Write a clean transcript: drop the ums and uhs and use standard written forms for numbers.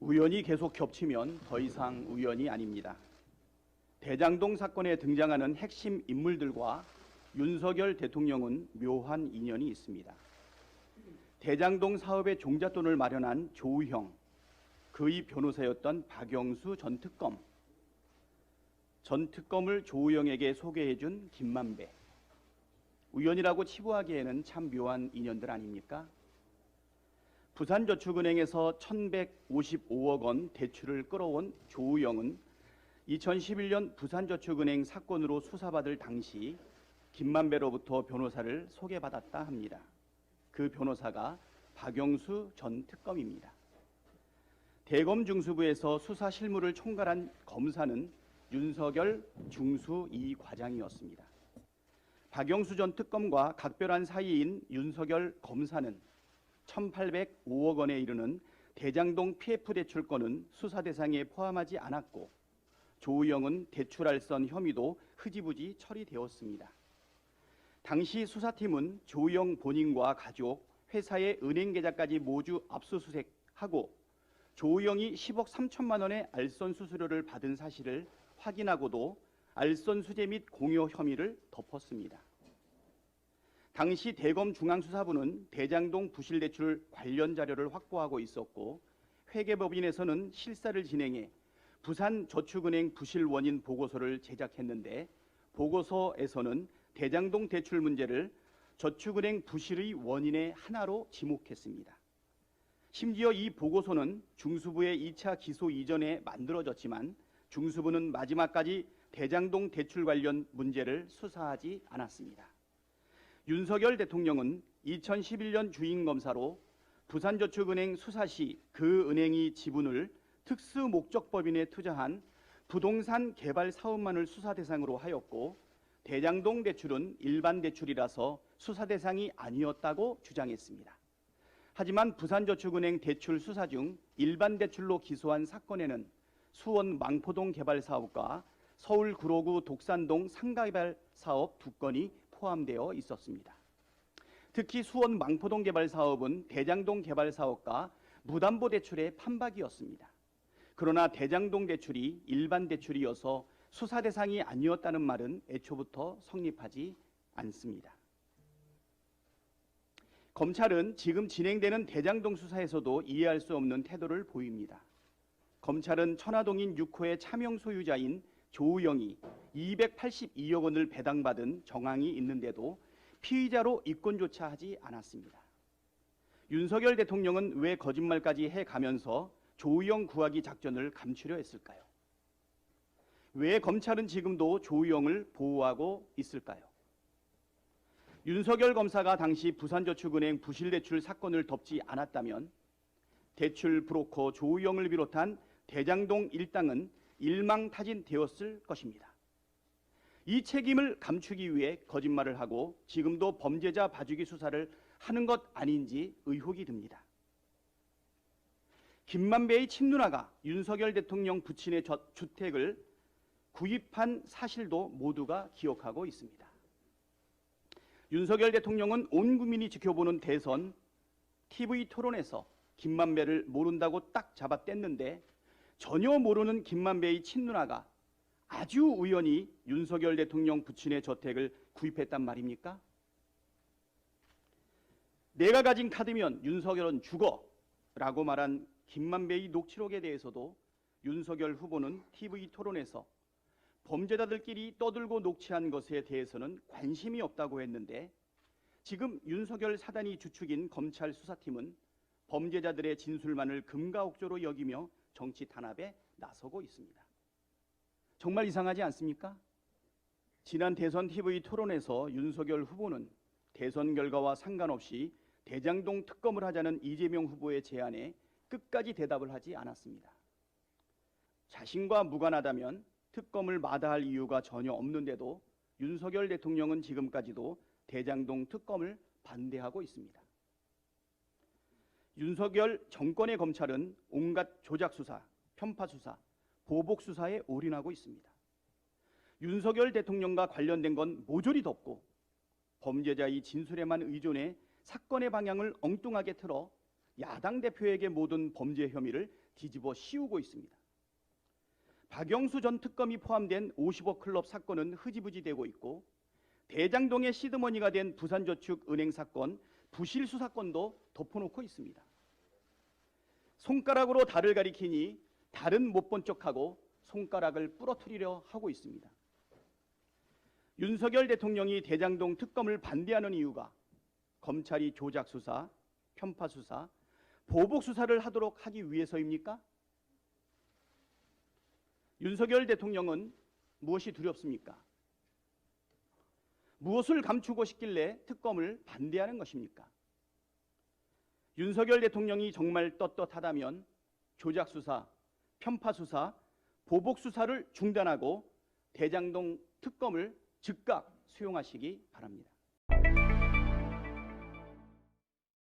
우연이 계속 겹치면 더 이상 우연이 아닙니다. 대장동 사건에 등장하는 핵심 인물들과 윤석열 대통령은 묘한 인연이 있습니다. 대장동 사업의 종잣돈을 마련한 조우형, 그의 변호사였던 박영수 전 특검, 전 특검을 조우형에게 소개해준 김만배. 우연이라고 치부하기에는 참 묘한 인연들 아닙니까? 부산저축은행에서 1,155억 원 대출을 끌어온 조우형은 2011년 부산저축은행 사건으로 수사받을 당시 김만배로부터 변호사를 소개받았다 합니다. 그 변호사가 박영수 전 특검입니다. 대검 중수부에서 수사 실무를 총괄한 검사는 윤석열 중수 2과장이었습니다. 박영수 전 특검과 각별한 사이인 윤석열 검사는 1,805억 원에 이르는 대장동 PF 대출건은 수사 대상에 포함하지 않았고 조우형은 대출알선 혐의도 흐지부지 처리되었습니다. 당시 수사팀은 조우형 본인과 가족, 회사의 은행 계좌까지 모두 압수수색하고 조우형이 10억 3천만 원의 알선 수수료를 받은 사실을 확인하고도 알선 수재 및 공여 혐의를 덮었습니다. 당시 대검 중앙수사부는 대장동 부실대출 관련 자료를 확보하고 있었고 회계법인에서는 실사를 진행해 부산저축은행 부실 원인 보고서를 제작했는데 보고서에서는 대장동 대출 문제를 저축은행 부실의 원인의 하나로 지목했습니다. 심지어 이 보고서는 중수부의 2차 기소 이전에 만들어졌지만 중수부는 마지막까지 대장동 대출 관련 문제를 수사하지 않았습니다. 윤석열 대통령은 2011년 주임검사로 부산저축은행 수사 시 그 은행이 지분을 특수목적법인에 투자한 부동산 개발 사업만을 수사 대상으로 하였고 대장동 대출은 일반 대출이라서 수사 대상이 아니었다고 주장했습니다. 하지만 부산저축은행 대출 수사 중 일반 대출로 기소한 사건에는 수원 망포동 개발 사업과 서울 구로구 독산동 상가개발 사업 2건이 포함되어 있었습니다. 특히 수원 망포동 개발 사업은 대장동 개발 사업과 무담보 대출의 판박이었습니다. 그러나 대장동 대출이 일반 대출이어서 수사 대상이 아니었다는 말은 애초부터 성립하지 않습니다. 검찰은 지금 진행되는 대장동 수사에서도 이해할 수 없는 태도를 보입니다. 검찰은 천화동인 6호의 차명 소유자인 조우형이 282억 원을 배당받은 정황이 있는데도 피의자로 입건조차 하지 않았습니다. 윤석열 대통령은 왜 거짓말까지 해가면서 조우형 구하기 작전을 감추려 했을까요? 왜 검찰은 지금도 조우형을 보호하고 있을까요? 윤석열 검사가 당시 부산저축은행 부실대출 사건을 덮지 않았다면 대출 브로커 조우형을 비롯한 대장동 일당은 일망타진되었을 것입니다. 이 책임을 감추기 위해 거짓말을 하고 지금도 범죄자 봐주기 수사를 하는 것 아닌지 의혹이 듭니다. 김만배의 친누나가 윤석열 대통령 부친의 주택을 구입한 사실도 모두가 기억하고 있습니다. 윤석열 대통령은 온 국민이 지켜보는 대선 TV 토론에서 김만배를 모른다고 딱 잡아뗐는데 전혀 모르는 김만배의 친누나가 아주 우연히 윤석열 대통령 부친의 저택을 구입했단 말입니까? 내가 가진 카드면 윤석열은 죽어 라고 말한 김만배의 녹취록에 대해서도 윤석열 후보는 TV 토론에서 범죄자들끼리 떠들고 녹취한 것에 대해서는 관심이 없다고 했는데 지금 윤석열 사단이 주축인 검찰 수사팀은 범죄자들의 진술만을 금가옥조로 여기며 정치 탄압에 나서고 있습니다. 정말 이상하지 않습니까? 지난 대선 TV 토론에서 윤석열 후보는 대선 결과와 상관없이 대장동 특검을 하자는 이재명 후보의 제안에 끝까지 대답을 하지 않았습니다. 자신과 무관하다면 특검을 마다할 이유가 전혀 없는데도 윤석열 대통령은 지금까지도 대장동 특검을 반대하고 있습니다. 윤석열 정권의 검찰은 온갖 조작 수사, 편파 수사, 보복 수사에 올인하고 있습니다. 윤석열 대통령과 관련된 건 모조리 덮고 범죄자의 진술에만 의존해 사건의 방향을 엉뚱하게 틀어 야당 대표에게 모든 범죄 혐의를 뒤집어 씌우고 있습니다. 박영수 전 특검이 포함된 50억 클럽 사건은 흐지부지되고 있고 대장동의 시드머니가 된 부산저축은행 사건, 부실수 사건도 덮어놓고 있습니다. 손가락으로 달을 가리키니 달은 못 본 척하고 손가락을 부러뜨리려 하고 있습니다. 윤석열 대통령이 대장동 특검을 반대하는 이유가 검찰이 조작 수사, 편파 수사, 보복 수사를 하도록 하기 위해서입니까? 윤석열 대통령은 무엇이 두렵습니까? 무엇을 감추고 싶길래 특검을 반대하는 것입니까? 윤석열 대통령이 정말 떳떳하다면 조작 수사, 편파 수사, 보복 수사를 중단하고 대장동 특검을 즉각 수용하시기 바랍니다.